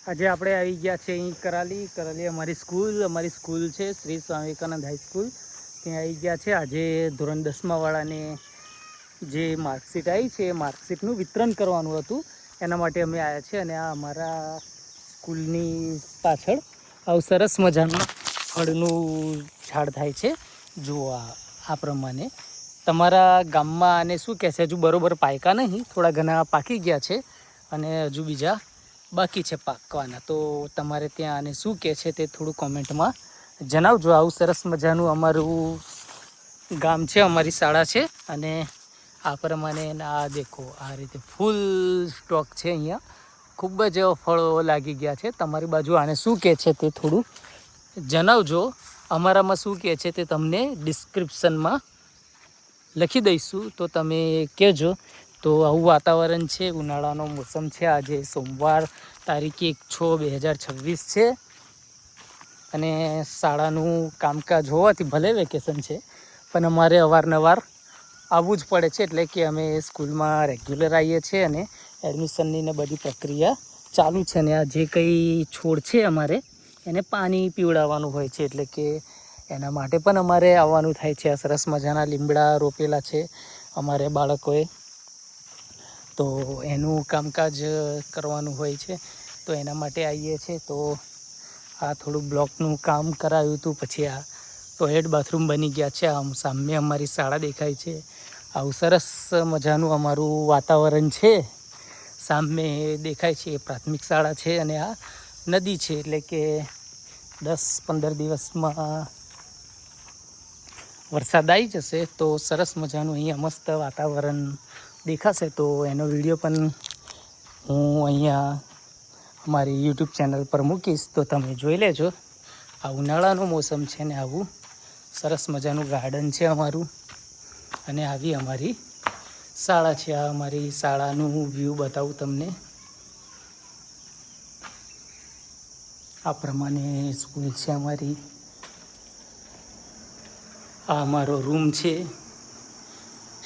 આજે આપણે આવી ગયા છે અહીં કરાલી અમારી સ્કૂલ છે શ્રી સ્વામી વિવેકાનંદ હાઈસ્કૂલ. ત્યાં આવી ગયા છે. આજે ધોરણ 10મા વાળાને જે માર્કશીટ આવી છે એ માર્કશીટનું વિતરણ કરવાનું હતું, એના માટે અમે આવ્યા છીએ. અને આ અમારા સ્કૂલની પાછળ આવું સરસ મજાનું ફળનું ઝાડ થાય છે. જુઓ આ પ્રમાણે તમારા ગામમાં આને શું કહે છે? હજુ બરોબર પાક્યા નહીં, થોડા ઘણા પાકી ગયા છે અને હજુ બીજા બાકી છે પાકવાના. તો તમારે ત્યાં આને શું કહે છે તે થોડું કોમેન્ટમાં જણાવજો. આવું સરસ મજાનું અમારું ગામ છે, અમારી શાળા છે. અને આ પ્રમાણે આ દેખો, આ રીતે ફૂલ સ્ટોક છે. અહીંયા ખૂબ જ ફળો લાગી ગયા છે. તમારી બાજુ આને શું કહે છે તે થોડું જણાવજો. અમારામાં શું કહે છે તે તમને ડિસ્ક્રિપ્શનમાં લખી દઈશું, તો તમે કહેજો. તો આવું વાતાવરણ છે, ઉનાળાનો મોસમ છે. આજે સોમવાર તારીખ 1/6/2026 છે. અને શાળાનું કામકાજ હોવાથી ભલે વેકેશન છે, પણ અમારે અવારનવાર આવવું જ પડે છે. એટલે કે અમે સ્કૂલમાં રેગ્યુલર આવીએ છીએ અને એડમિશનની ને બધી પ્રક્રિયા ચાલુ છે. અને આ જે કંઈ છોડ છે અમારે એને પાણી પીવડાવવાનું હોય છે, એટલે કે એના માટે પણ અમારે આવવાનું થાય છે. આ સરસ મજાના લીમડા રોપેલા છે અમારે બાળકોએ, તો એનું કામકાજ કરવાનું હોય છે. તો એના માટે આવીએ છીએ. તો આ થોડું બ્લોકનું કામ કરાવ્યું હતું, પછી આ ટોયલેટ બાથરૂમ બની ગયા છે. આમ સામે અમારી શાળા દેખાય છે. આવું સરસ મજાનું અમારું વાતાવરણ છે. સામે દેખાય છે એ પ્રાથમિક શાળા છે અને આ નદી છે. એટલે કે 10-15 દિવસમાં વરસાદ આવી જશે તો સરસ મજાનું અહીંયા મસ્ત વાતાવરણ દેખાશે. તો એનો વિડીયો પણ હું અહીંયા અમારી યુટ્યુબ ચેનલ પર મૂકીશ, તો તમે જોઈ લેજો. આ ઉનાળાનો મોસમ છે ને આવું સરસ મજાનું ગાર્ડન છે અમારું, અને આવી અમારી શાળા છે. આ અમારી શાળાનું વ્યૂ બતાવું તમને. આ પ્રમાણે સ્કૂલ છે અમારી. આ અમારો રૂમ છે,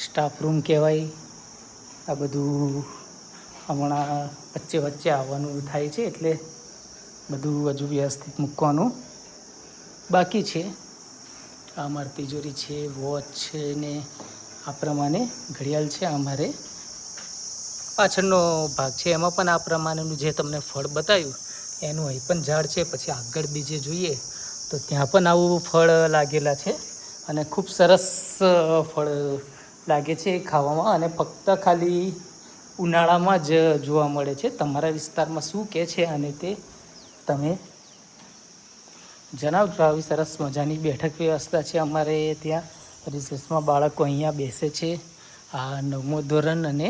સ્ટાફ રૂમ કહેવાય. આ બધું હમણાં વચ્ચે આવવાનું થાય છે, એટલે બધું હજુ વ્યવસ્થિત મૂકવાનું બાકી છે. આ અમારી તિજોરી છે, વોચ છે, ને આ પ્રમાણે ઘડિયાળ છે. અમારે પાછળનો ભાગ છે, એમાં પણ આ પ્રમાણેનું જે તમને ફળ બતાવ્યું એનું અહીં પણ ઝાડ છે. પછી આગળ બીજે જોઈએ તો ત્યાં પણ આવું ફળ લાગેલા છે, અને ખૂબ સરસ ફળ લાગે છે ખાવામાં. અને ફક્ત ખાલી ઉનાળામાં જ જોવા મળે છે. તમારા વિસ્તારમાં શું કહે છે અને તે તમે જણાવજો. આવી સરસ મજાની બેઠક વ્યવસ્થા છે અમારે ત્યાં. રિસેસમાં બાળકો અહીંયા બેસે છે. આ 9મું ધોરણ અને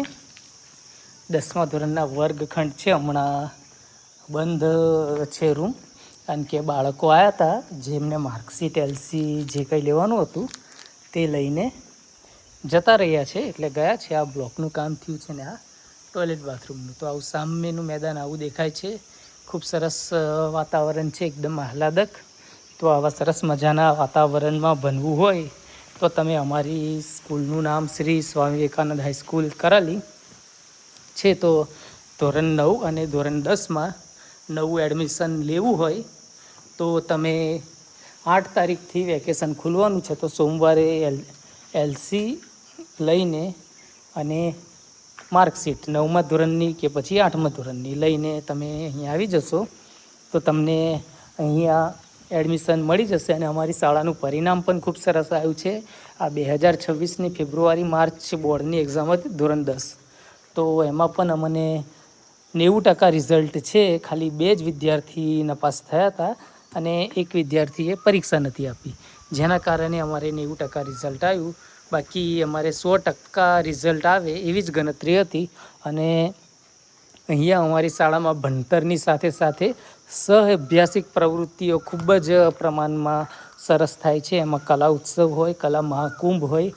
10મા ધોરણના વર્ગખંડ છે. હમણાં બંધ છે રૂમ, કારણ કે બાળકો આવ્યા હતા જેમને માર્કશીટ LC જે કંઈ લેવાનું હતું તે લઈને જતા રહ્યા છે, એટલે ગયા છે. આ બ્લોકનું કામ થયું છે ને આ ટોયલેટ બાથરૂમનું. તો આવું સામેનું મેદાન આવું દેખાય છે. ખૂબ સરસ વાતાવરણ છે, એકદમ આહલાદક. તો આવા સરસ મજાના વાતાવરણમાં ભણવું હોય તો તમે અમારી સ્કૂલનું નામ શ્રી સ્વામી વિવેકાનંદ હાઈસ્કૂલ કરાલી છે. તો ધોરણ 9 અને ધોરણ 10માં નવું એડમિશન લેવું હોય તો તમે 8 તારીખથી વેકેશન ખુલવાનું છે. તો સોમવારે LC લઈને અને માર્કશીટ 9મા ધોરણની કે પછી 8મા ધોરણની લઈને તમે અહીંયા આવી જશો તો તમને અહીંયા એડમિશન મળી જશે. અને અમારી શાળાનું પરિણામ પણ ખૂબ સરસ આવ્યું છે. આ 2026ની ફેબ્રુઆરી-માર્ચ બોર્ડની એક્ઝામ હતી ધોરણ 10, તો એમાં પણ અમને 90% રિઝલ્ટ છે. ખાલી 2 જ વિદ્યાર્થી નપાસ થયા હતા અને એક વિદ્યાર્થીએ પરીક્ષા નથી આપી, જેના કારણે અમારે 90% રિઝલ્ટ આવ્યું. બાકી અમારે 100% રિઝલ્ટ આવે એવી જ ગણતરી હતી. અને અહીંયા અમારી શાળામાં ભણતરની સાથે સાથે સહઅભ્યાસિક પ્રવૃત્તિઓ ખૂબ જ પ્રમાણમાં સરસ થાય છે. એમાં કલા ઉત્સવ હોય, કલા મહાકુંભ હોય,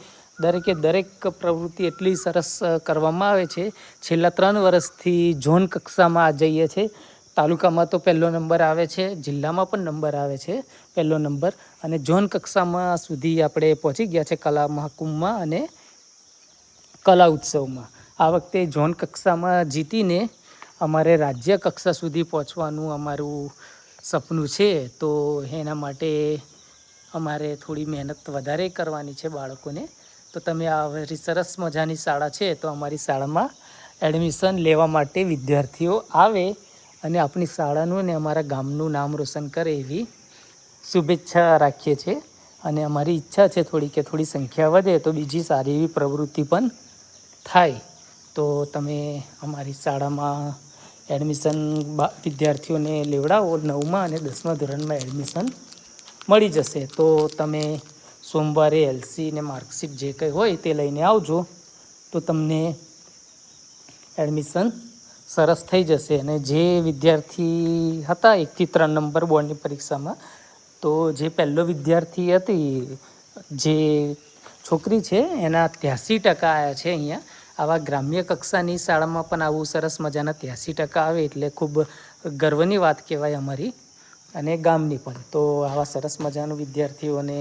દરેક પ્રવૃત્તિ એટલી સરસ કરવામાં આવે છે. છેલ્લા 3 વર્ષથી ઝોન કક્ષામાં આ જઈએ છીએ. તાલુકામાં તો 1લો નંબર આવે છે, જિલ્લામાં પણ નંબર આવે છે 1લો નંબર, અને ઝોન કક્ષામાં સુધી આપણે પહોંચી ગયા છે કલા મહાકુંભમાં અને કલા ઉત્સવમાં. આ વખતે ઝોન કક્ષામાં જીતીને અમારે રાજ્ય કક્ષા સુધી પહોંચવાનું અમારું સપનું છે. તો એના માટે અમારે થોડી મહેનત વધારે કરવાની છે બાળકોને. તો તમે આ સરસ મજાની શાળા છે, તો અમારી શાળામાં એડમિશન લેવા માટે વિદ્યાર્થીઓ આવે અને આપણી શાળાનું ને અમારા ગામનું નામ રોશન કરે એવી શુભેચ્છા રાખીએ છીએ. અને અમારી ઈચ્છા છે થોડી સંખ્યા વધે તો બીજી સારી એવી પ્રવૃત્તિ પણ થાય. તો તમે અમારી શાળામાં એડમિશન વિદ્યાર્થીઓને લેવડાવો. 9મા અને 10મા ધોરણમાં એડમિશન મળી જશે. તો તમે સોમવારે એલસી ને માર્કશીટ જે કંઈ હોય તે લઈને આવજો. તો તમને એડમિશન સરસ થઈ જશે. અને જે વિદ્યાર્થી હતા 1 થી 3 નંબર બોર્ડની પરીક્ષામાં, તો જે પહેલો વિદ્યાર્થી હતી, જે છોકરી છે, એના 83% આવ્યા છે. અહીંયા આવા ગ્રામ્ય કક્ષાની શાળામાં પણ આવું સરસ મજાના 83% આવે એટલે ખૂબ ગર્વની વાત કહેવાય અમારી અને ગામની પણ. તો આવા સરસ મજાનું વિદ્યાર્થીઓને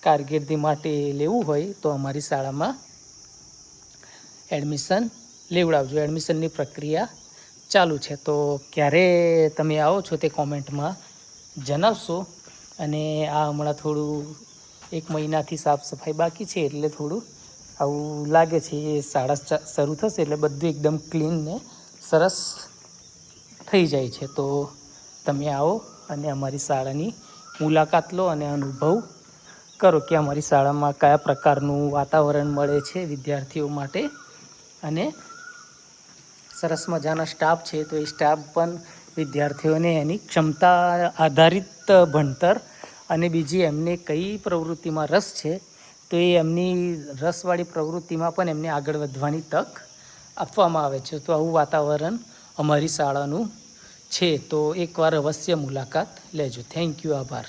કારકિર્દી માટે લેવું હોય તો અમારી શાળામાં એડમિશન લેવડાવજો. એડમિશનની પ્રક્રિયા ચાલુ છે. તો ક્યારે તમે આવો છો તે કોમેન્ટમાં જણાવશો. અને આ હમણાં થોડું 1 મહિનાથી સાફ સફાઈ બાકી છે એટલે થોડું આવું લાગે છે. એ શાળા શરૂ થશે એટલે બધું એકદમ ક્લીન ને સરસ થઈ જાય છે. તો તમે આવો અને અમારી શાળાની મુલાકાત લો અને અનુભવ કરો કે અમારી શાળામાં કયા પ્રકારનું વાતાવરણ મળે છે વિદ્યાર્થીઓ માટે. અને સરસ મજાના સ્ટાફ છે, તો એ સ્ટાફ પણ વિદ્યાર્થીઓને એની ક્ષમતા આધારિત ભણતર અને બીજી એમને કઈ પ્રવૃત્તિમાં રસ છે તો એ એમની રસવાળી પ્રવૃત્તિમાં પણ એમને આગળ વધવાની તક આપવામાં આવે છે. તો આવું વાતાવરણ અમારી શાળાનું છે. તો એકવાર અવશ્ય મુલાકાત લેજો. Thank you. આભાર.